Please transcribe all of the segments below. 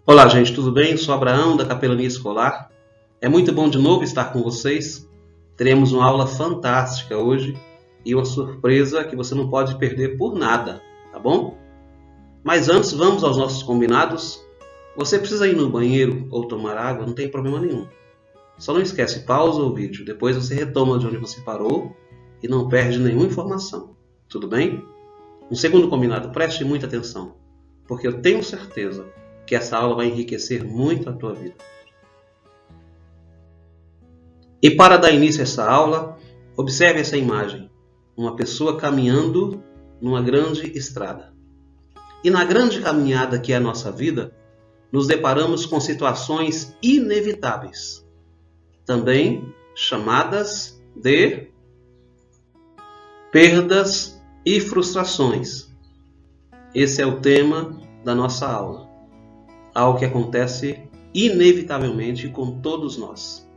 Olá, gente, tudo bem? Sou Abraão, da Capelania Escolar. É muito bom de novo estar com vocês. Teremos uma aula fantástica hoje e uma surpresa que você não pode perder por nada, tá bom? Mas antes, vamos aos nossos combinados. Você precisa ir no banheiro ou tomar água, não tem problema nenhum. Só não esquece, pausa o vídeo, depois você retoma de onde você parou e não perde nenhuma informação, tudo bem? Um segundo combinado, preste muita atenção, porque eu tenho certeza que essa aula vai enriquecer muito a tua vida. E para dar início a essa aula, observe essa imagem, uma pessoa caminhando numa grande estrada. E na grande caminhada que é a nossa vida, nos deparamos com situações inevitáveis, também chamadas de perdas e frustrações. Esse é o tema da nossa aula. Algo que acontece inevitavelmente com todos nós.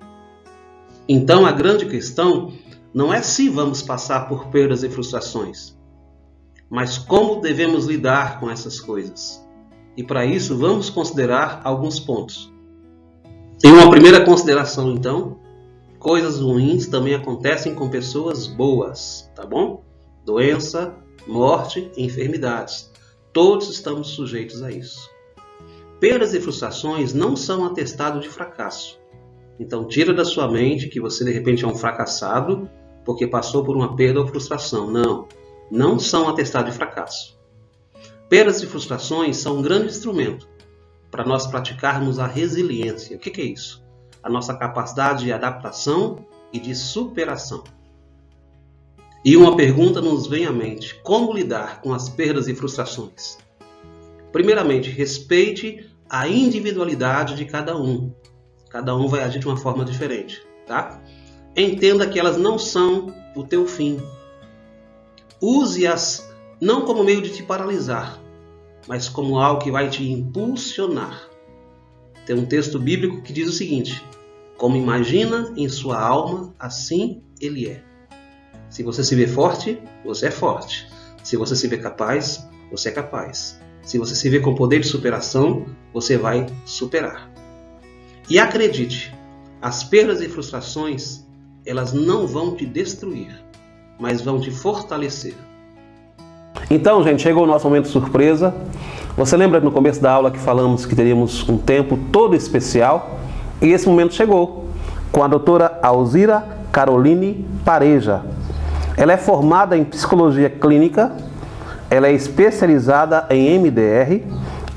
Então a grande questão não é se vamos passar por perdas e frustrações, mas como devemos lidar com essas coisas. E para isso vamos considerar alguns pontos. Em uma primeira consideração, então, coisas ruins também acontecem com pessoas boas, tá bom? Doença, morte, enfermidades. Todos estamos sujeitos a isso. Perdas e frustrações não são atestado de fracasso. Então tira da sua mente que você de repente é um fracassado porque passou por uma perda ou frustração. Não são atestado de fracasso. Perdas e frustrações são um grande instrumento para nós praticarmos a resiliência. O que é isso? A nossa capacidade de adaptação e de superação. E uma pergunta nos vem à mente: como lidar com as perdas e frustrações? Primeiramente, respeite a individualidade de cada um. Cada um vai agir de uma forma diferente, tá? Entenda que elas não são o teu fim. Use-as não como meio de te paralisar, mas como algo que vai te impulsionar. Tem um texto bíblico que diz o seguinte: como imagina em sua alma, assim ele é. Se você se vê forte, você é forte. Se você se vê capaz, você é capaz. Se você se vê com poder de superação, você vai superar. E acredite, as perdas e frustrações, elas não vão te destruir, mas vão te fortalecer. Então, gente, chegou o nosso momento surpresa. Você lembra no começo da aula que falamos que teríamos um tempo todo especial? E esse momento chegou, com a doutora Alzira Caroline Pareja. Ela é formada em psicologia clínica, ela é especializada em MDR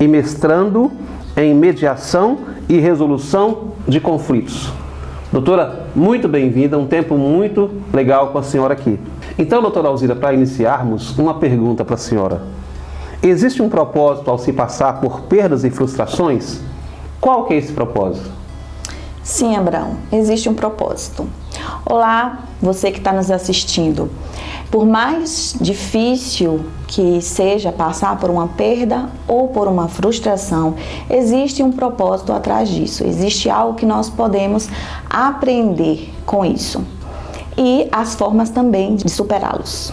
e mestrando em mediação e resolução de conflitos. Doutora, muito bem-vinda, um tempo muito legal com a senhora aqui. Então, doutora Alzira, para iniciarmos, uma pergunta para a senhora. Existe um propósito ao se passar por perdas e frustrações? Qual que é esse propósito? Sim, Abraão, existe um propósito. Olá, você que está nos assistindo. Por mais difícil que seja passar por uma perda ou por uma frustração, existe um propósito atrás disso. Existe algo que nós podemos aprender com isso. E as formas também de superá-los.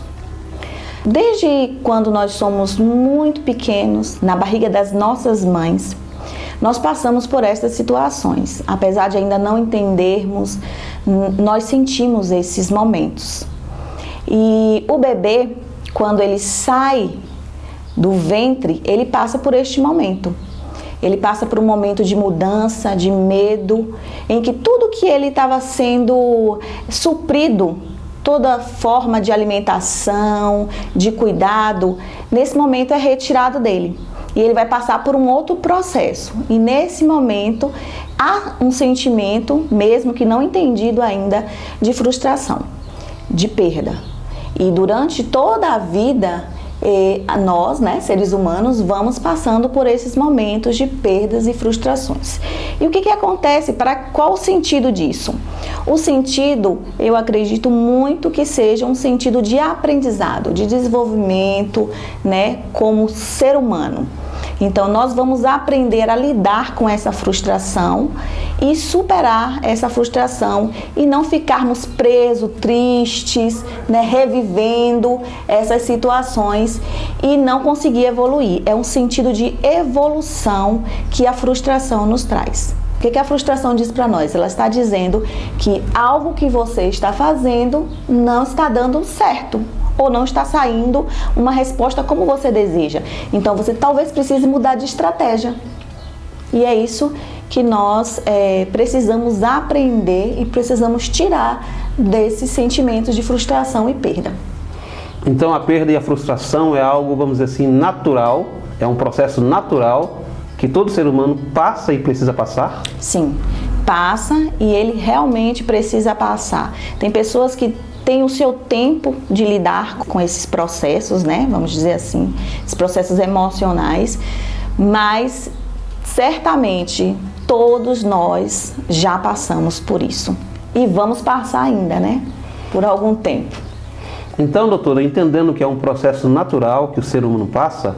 Desde quando nós somos muito pequenos, na barriga das nossas mães, nós passamos por estas situações. Apesar de ainda não entendermos, nós sentimos esses momentos. E o bebê, quando ele sai do ventre, ele passa por este momento. Ele passa por um momento de mudança, de medo, em que tudo que ele estava sendo suprido, toda forma de alimentação, de cuidado, nesse momento é retirado dele. E ele vai passar por um outro processo. E nesse momento há um sentimento, mesmo que não entendido ainda, de frustração, de perda. E durante toda a vida, nós, seres humanos, vamos passando por esses momentos de perdas e frustrações. E o que acontece? Para qual o sentido disso? O sentido, eu acredito muito que seja um sentido de aprendizado, de desenvolvimento, como ser humano. Então, nós vamos aprender a lidar com essa frustração e superar essa frustração e não ficarmos presos, tristes, né, revivendo essas situações e não conseguir evoluir. É um sentido de evolução que a frustração nos traz. O que a frustração diz para nós? Ela está dizendo que algo que você está fazendo não está dando certo, ou não está saindo uma resposta como você deseja. Então, você talvez precise mudar de estratégia. E é isso que nós precisamos aprender e precisamos tirar desses sentimentos de frustração e perda. Então, a perda e a frustração é algo, vamos dizer assim, natural, é um processo natural que todo ser humano passa e precisa passar? Sim, passa e ele realmente precisa passar. Tem pessoas que tem o seu tempo de lidar com esses processos, né? Vamos dizer assim, esses processos emocionais, mas certamente todos nós já passamos por isso e vamos passar ainda, né? Por algum tempo. Então, doutora, entendendo que é um processo natural que o ser humano passa,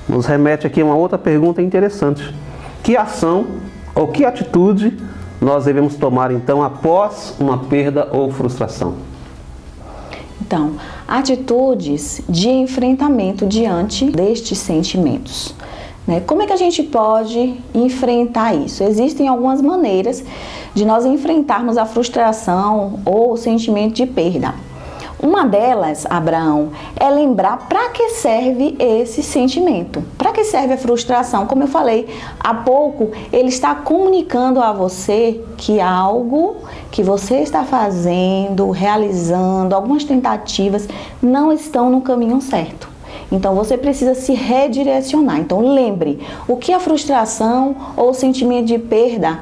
nos remete aqui a uma outra pergunta interessante. Que ação ou que atitude nós devemos tomar então após uma perda ou frustração? Então, atitudes de enfrentamento diante destes sentimentos. Né? Como é que a gente pode enfrentar isso? Existem algumas maneiras de nós enfrentarmos a frustração ou o sentimento de perda. Uma delas, Abraão, é lembrar para que serve esse sentimento. Para que serve a frustração? Como eu falei há pouco, ele está comunicando a você que algo que você está fazendo, realizando, algumas tentativas não estão no caminho certo. Então, você precisa se redirecionar. Então, lembre, o que a frustração ou o sentimento de perda,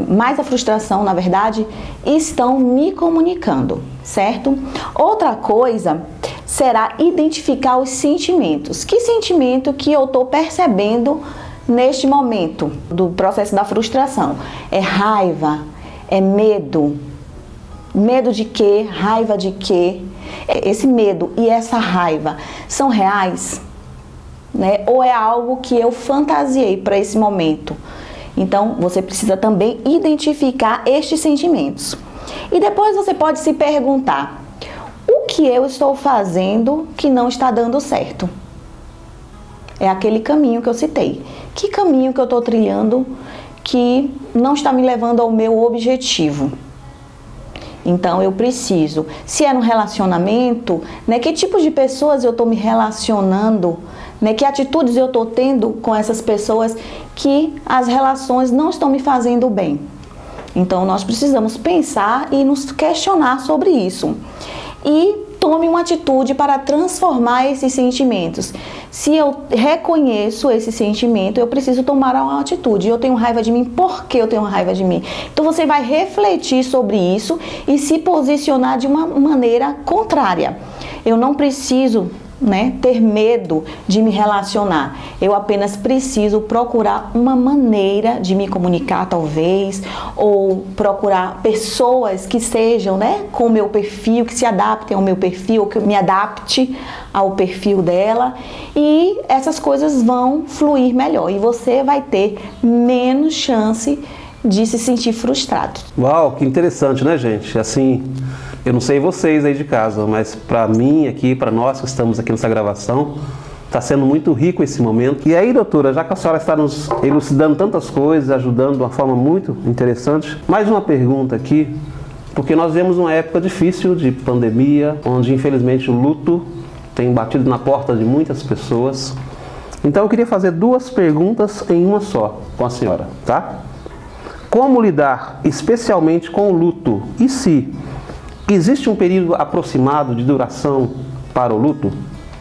mais a frustração, na verdade, estão me comunicando, certo? Outra coisa será identificar os sentimentos. Que sentimento que eu estou percebendo neste momento do processo da frustração? É raiva? É medo? Medo de quê? Raiva de quê? Esse medo e essa raiva são reais? Né? Ou é algo que eu fantasiei para esse momento? Então, você precisa também identificar estes sentimentos. E depois você pode se perguntar, o que eu estou fazendo que não está dando certo? É aquele caminho que eu citei. Que caminho que eu estou trilhando que não está me levando ao meu objetivo? Então, eu preciso, se é no relacionamento, né, que tipo de pessoas eu estou me relacionando, né, que atitudes eu estou tendo com essas pessoas que as relações não estão me fazendo bem. Então, nós precisamos pensar e nos questionar sobre isso. E tome uma atitude para transformar esses sentimentos. Se eu reconheço esse sentimento, eu preciso tomar uma atitude. Eu tenho raiva de mim, por que eu tenho raiva de mim? Então você vai refletir sobre isso e se posicionar de uma maneira contrária. Eu não preciso, né, ter medo de me relacionar. Eu apenas preciso procurar uma maneira de me comunicar, talvez, ou procurar pessoas que sejam, né, com o meu perfil, que se adaptem ao meu perfil, ou que eu me adapte ao perfil dela, e essas coisas vão fluir melhor e você vai ter menos chance de se sentir frustrado. Uau, que interessante, né, gente? Assim, eu não sei vocês aí de casa, mas para mim aqui, para nós que estamos aqui nessa gravação, está sendo muito rico esse momento. E aí, doutora, já que a senhora está nos elucidando tantas coisas, ajudando de uma forma muito interessante, mais uma pergunta aqui, porque nós vemos uma época difícil de pandemia, onde infelizmente o luto tem batido na porta de muitas pessoas. Então eu queria fazer duas perguntas em uma só com a senhora, tá? Como lidar especialmente com o luto? E se existe um período aproximado de duração para o luto?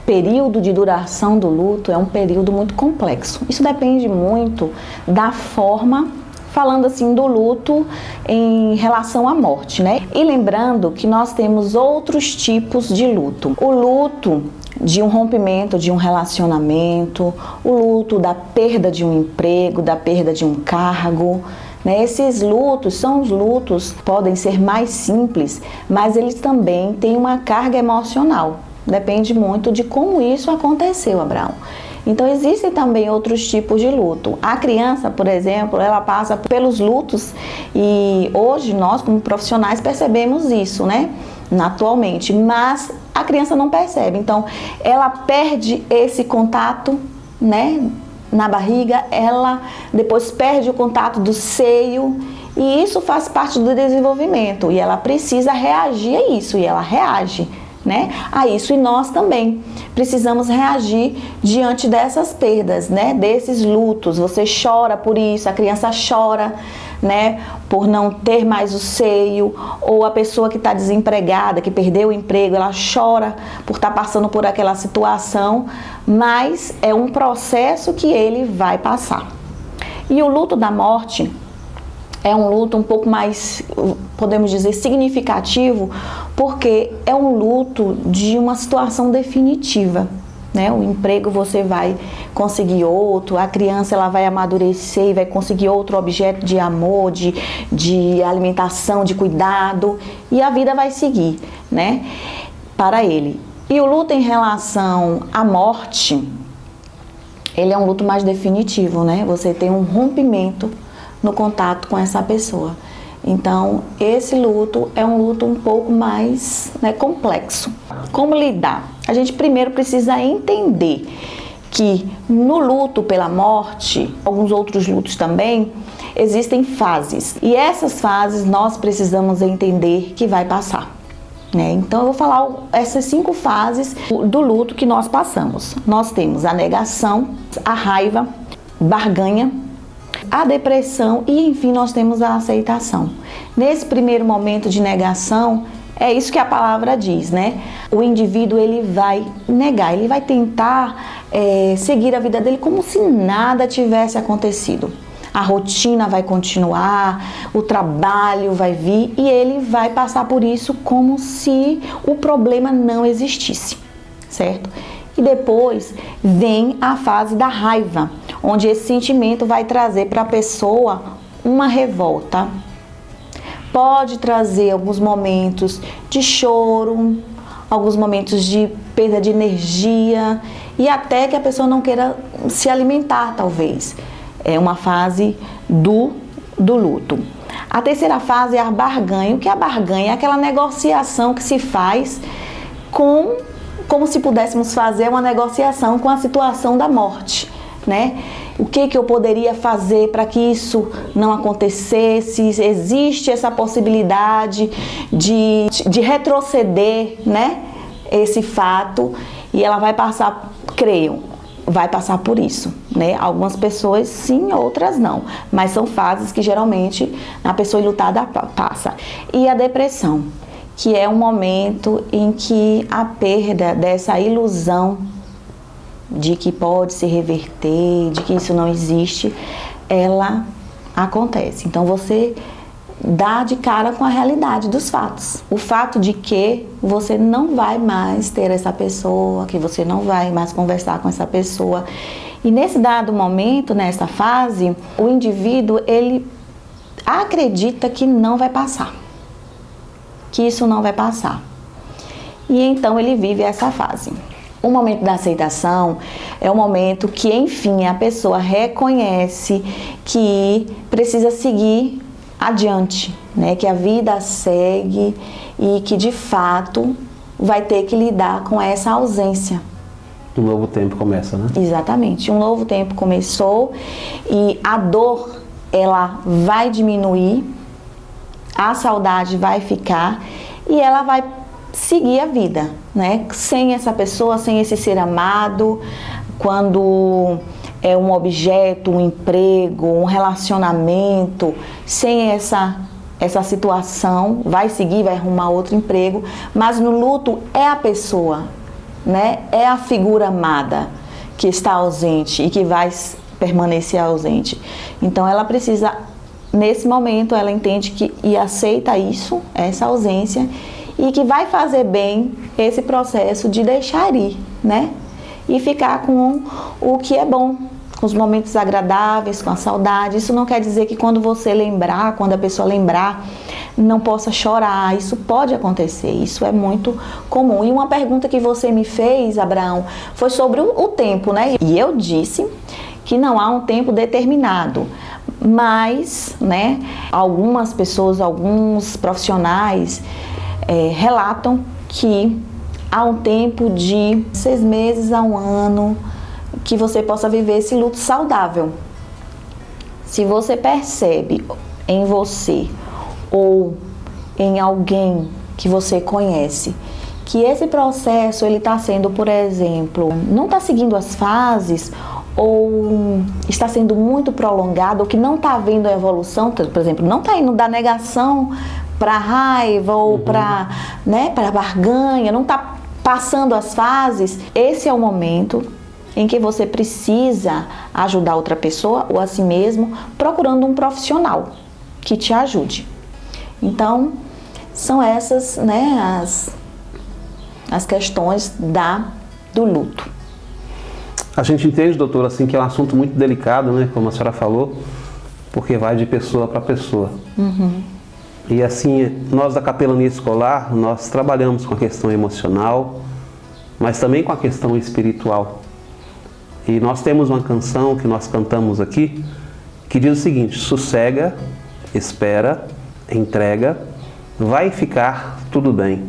Período de duração do luto é um período muito complexo. Isso depende muito da forma, falando assim do luto em relação à morte, né? E lembrando que nós temos outros tipos de luto. O luto de um rompimento de um relacionamento, o luto da perda de um emprego, da perda de um cargo, né? Esses lutos são os lutos, podem ser mais simples, mas eles também têm uma carga emocional. Depende muito de como isso aconteceu, Abraão. Então existem também outros tipos de luto. A criança, por exemplo, ela passa pelos lutos e hoje nós como profissionais percebemos isso, né? Atualmente, mas a criança não percebe. Então ela perde esse contato, né? Na barriga, ela depois perde o contato do seio e isso faz parte do desenvolvimento e ela precisa reagir a isso e ela reage, né, a isso, e nós também precisamos reagir diante dessas perdas, né, desses lutos. Você chora por isso, a criança chora, né, por não ter mais o seio, ou a pessoa que está desempregada, que perdeu o emprego, ela chora por estar passando por aquela situação, mas é um processo que ele vai passar. E o luto da morte é um luto um pouco mais, podemos dizer, significativo, porque é um luto de uma situação definitiva, né? O emprego você vai conseguir outro, a criança ela vai amadurecer e vai conseguir outro objeto de amor, de alimentação, de cuidado, e a vida vai seguir, né? Para ele. E o luto em relação à morte, ele é um luto mais definitivo, né? Você tem um rompimento no contato com essa pessoa. Então, esse luto é um luto um pouco mais, né, complexo. Como lidar? A gente primeiro precisa entender que no luto pela morte, alguns outros lutos também, existem fases. E essas fases nós precisamos entender que vai passar, né? Então, eu vou falar essas 5 fases do luto que nós passamos. Nós temos a negação, a raiva, barganha, a depressão e, enfim, nós temos a aceitação. Nesse primeiro momento de negação, é isso que a palavra diz, né? O indivíduo, ele vai negar, ele vai tentar seguir a vida dele como se nada tivesse acontecido. A rotina vai continuar, o trabalho vai vir e ele vai passar por isso como se o problema não existisse, certo? E depois vem a fase da raiva, onde esse sentimento vai trazer para a pessoa uma revolta. Pode trazer alguns momentos de choro, alguns momentos de perda de energia e até que a pessoa não queira se alimentar, talvez. É uma fase do luto. A terceira fase é a barganha. O que é a barganha? É aquela negociação que se faz como se pudéssemos fazer uma negociação com a situação da morte, né? O que eu poderia fazer para que isso não acontecesse? Existe essa possibilidade de retroceder, né? Esse fato, e ela vai passar, creio, vai passar por isso, né? Algumas pessoas sim, outras não, mas são fases que geralmente a pessoa enlutada passa. E a depressão, que é um momento em que a perda dessa ilusão de que pode se reverter, de que isso não existe, ela acontece. Então você dá de cara com a realidade dos fatos. O fato de que você não vai mais ter essa pessoa, que você não vai mais conversar com essa pessoa. E nesse dado momento, nessa fase, o indivíduo, ele acredita que não vai passar, que isso não vai passar. E então ele vive essa fase. O momento da aceitação é o momento que, enfim, a pessoa reconhece que precisa seguir adiante, né? Que a vida segue e que, de fato, vai ter que lidar com essa ausência. Um novo tempo começa, né? Exatamente. Um novo tempo começou e a dor, ela vai diminuir, a saudade vai ficar e ela vai seguir a vida, né? Sem essa pessoa, sem esse ser amado, quando é um objeto, um emprego, um relacionamento, sem essa situação, vai seguir, vai arrumar outro emprego, mas no luto é a pessoa, né? É a figura amada que está ausente e que vai permanecer ausente. Então ela precisa, nesse momento, ela entende que e aceita isso, essa ausência, e que vai fazer bem esse processo de deixar ir, né? E ficar com o que é bom, com os momentos agradáveis, com a saudade. Isso não quer dizer que quando a pessoa lembrar, não possa chorar. Isso pode acontecer, isso é muito comum. E uma pergunta que você me fez, Abraão, foi sobre o tempo, né? E eu disse que não há um tempo determinado, mas, né, algumas pessoas, alguns profissionais relatam que há um tempo de 6 meses a 1 ano que você possa viver esse luto saudável. Se você percebe em você ou em alguém que você conhece que esse processo ele está sendo, por exemplo, não está seguindo as fases ou está sendo muito prolongado, ou que não está havendo a evolução, por exemplo, não está indo da negação para raiva ou para barganha, não está passando as fases, esse é o momento em que você precisa ajudar outra pessoa ou a si mesmo, procurando um profissional que te ajude. Então, são essas, né, as questões do luto. A gente entende, doutora, assim, que é um assunto muito delicado, né, como a senhora falou, porque vai de pessoa para pessoa. E assim, nós da capelania escolar, nós trabalhamos com a questão emocional, mas também com a questão espiritual. E nós temos uma canção que nós cantamos aqui, que diz o seguinte: sossega, espera, entrega, vai ficar tudo bem.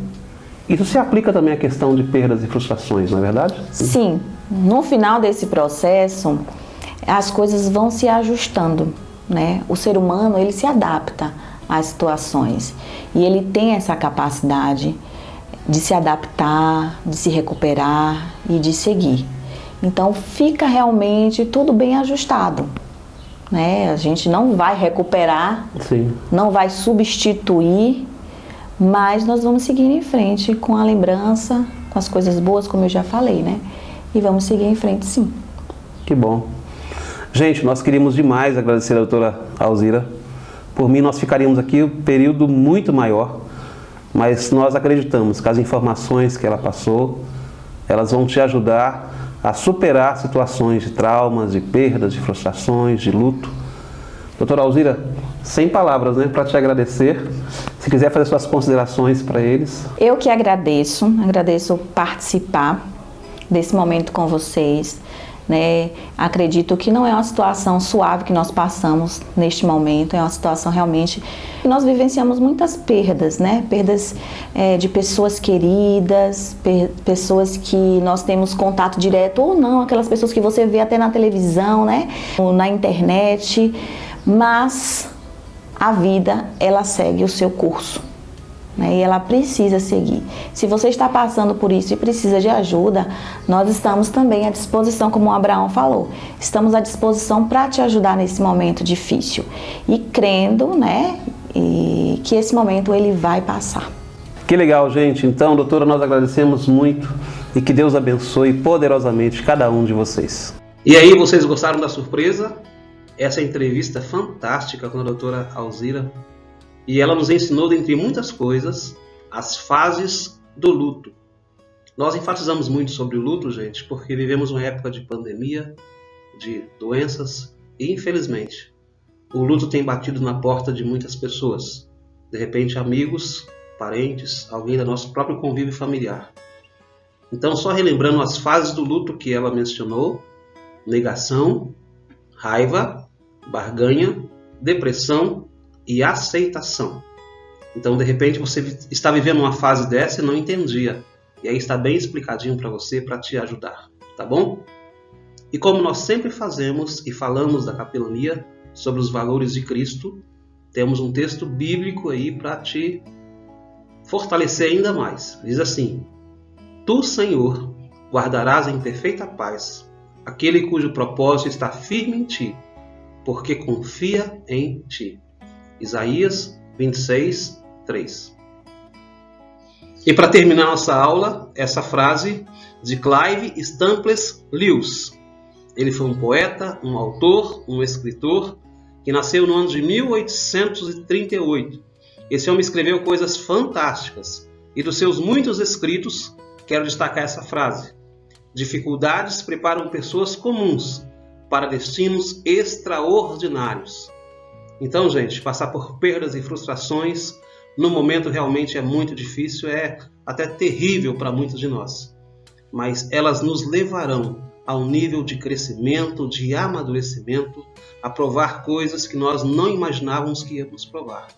Isso se aplica também à questão de perdas e frustrações, não é verdade? Sim. No final desse processo, as coisas vão se ajustando, né? O ser humano, ele se adapta às situações e ele tem essa capacidade de se adaptar, de se recuperar e de seguir. Então, fica realmente tudo bem ajustado, né? A gente não vai recuperar, sim, não vai substituir, mas nós vamos seguir em frente com a lembrança, com as coisas boas, como eu já falei, né? E vamos seguir em frente, sim. Que bom. Gente, nós queríamos demais agradecer a doutora Alzira. Por mim, nós ficaríamos aqui um período muito maior, mas nós acreditamos que as informações que ela passou, elas vão te ajudar a superar situações de traumas, de perdas, de frustrações, de luto. Doutora Alzira, sem palavras, né, para te agradecer. Se quiser fazer suas considerações para eles. Eu que agradeço participar desse momento com vocês, né? Acredito que não é uma situação suave que nós passamos neste momento, é uma situação realmente que nós vivenciamos muitas perdas, né? Perdas de pessoas queridas, pessoas que nós temos contato direto ou não, aquelas pessoas que você vê até na televisão, né? Ou na internet, mas a vida, ela segue o seu curso, né? E ela precisa seguir. Se você está passando por isso e precisa de ajuda, nós estamos também à disposição, como o Abraão falou. Estamos à disposição para te ajudar nesse momento difícil. E crendo, né, que esse momento ele vai passar. Que legal, gente. Então, doutora, nós agradecemos muito e que Deus abençoe poderosamente cada um de vocês. E aí, vocês gostaram da surpresa? Essa entrevista fantástica com a doutora Alzira. E ela nos ensinou, dentre muitas coisas, as fases do luto. Nós enfatizamos muito sobre o luto, gente, porque vivemos uma época de pandemia, de doenças, e infelizmente, o luto tem batido na porta de muitas pessoas. De repente, amigos, parentes, alguém do nosso próprio convívio familiar. Então, só relembrando as fases do luto que ela mencionou: negação, raiva, barganha, depressão e aceitação. Então, de repente, você está vivendo uma fase dessa e não entendia. E aí está bem explicadinho para você, para te ajudar, tá bom? E como nós sempre fazemos e falamos da capelania sobre os valores de Cristo, temos um texto bíblico aí para te fortalecer ainda mais. Diz assim: Tu, Senhor, guardarás em perfeita paz aquele cujo propósito está firme em ti, porque confia em ti. Isaías 26, 3. E para terminar nossa aula, essa frase de Clive Staples Lewis. Ele foi um poeta, um autor, um escritor, que nasceu no ano de 1838. Esse homem escreveu coisas fantásticas, e dos seus muitos escritos, quero destacar essa frase: dificuldades preparam pessoas comuns para destinos extraordinários. Então, gente, passar por perdas e frustrações no momento realmente é muito difícil, é até terrível para muitos de nós. Mas elas nos levarão a um nível de crescimento, de amadurecimento, a provar coisas que nós não imaginávamos que íamos provar.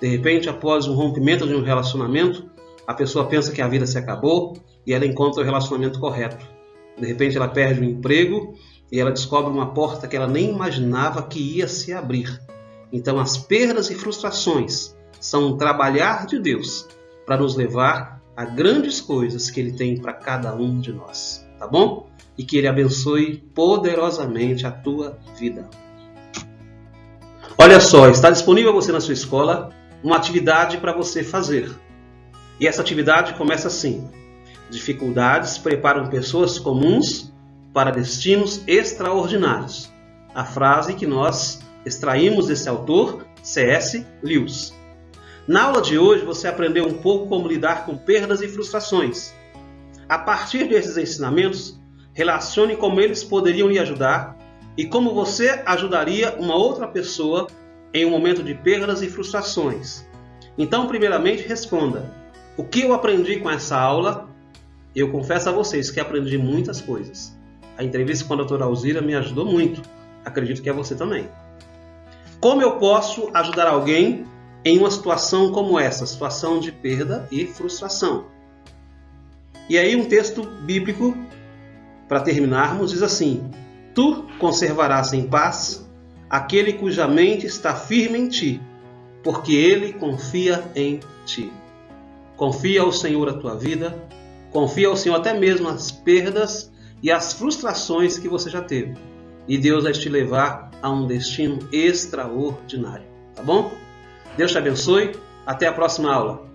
De repente, após um rompimento de um relacionamento, a pessoa pensa que a vida se acabou e ela encontra o relacionamento correto. De repente, ela perde o emprego e ela descobre uma porta que ela nem imaginava que ia se abrir. Então, as perdas e frustrações são um trabalhar de Deus para nos levar a grandes coisas que Ele tem para cada um de nós. Tá bom? E que Ele abençoe poderosamente a tua vida. Olha só, está disponível a você na sua escola uma atividade para você fazer. E essa atividade começa assim: dificuldades preparam pessoas comuns para destinos extraordinários. A frase que nós extraímos desse autor, C.S. Lewis. Na aula de hoje você aprendeu um pouco como lidar com perdas e frustrações. A partir desses ensinamentos, relacione como eles poderiam lhe ajudar e como você ajudaria uma outra pessoa em um momento de perdas e frustrações. Então, primeiramente, responda: o que eu aprendi com essa aula? Eu confesso a vocês que aprendi muitas coisas. A entrevista com a doutora Alzira me ajudou muito. Acredito que é você também. Como eu posso ajudar alguém em uma situação como essa, situação de perda e frustração? E aí um texto bíblico, para terminarmos, diz assim: tu conservarás em paz aquele cuja mente está firme em ti, porque ele confia em ti. Confia ao Senhor a tua vida, confia ao Senhor até mesmo as perdas e as frustrações que você já teve. E Deus vai te levar a um destino extraordinário. Tá bom? Deus te abençoe. Até a próxima aula.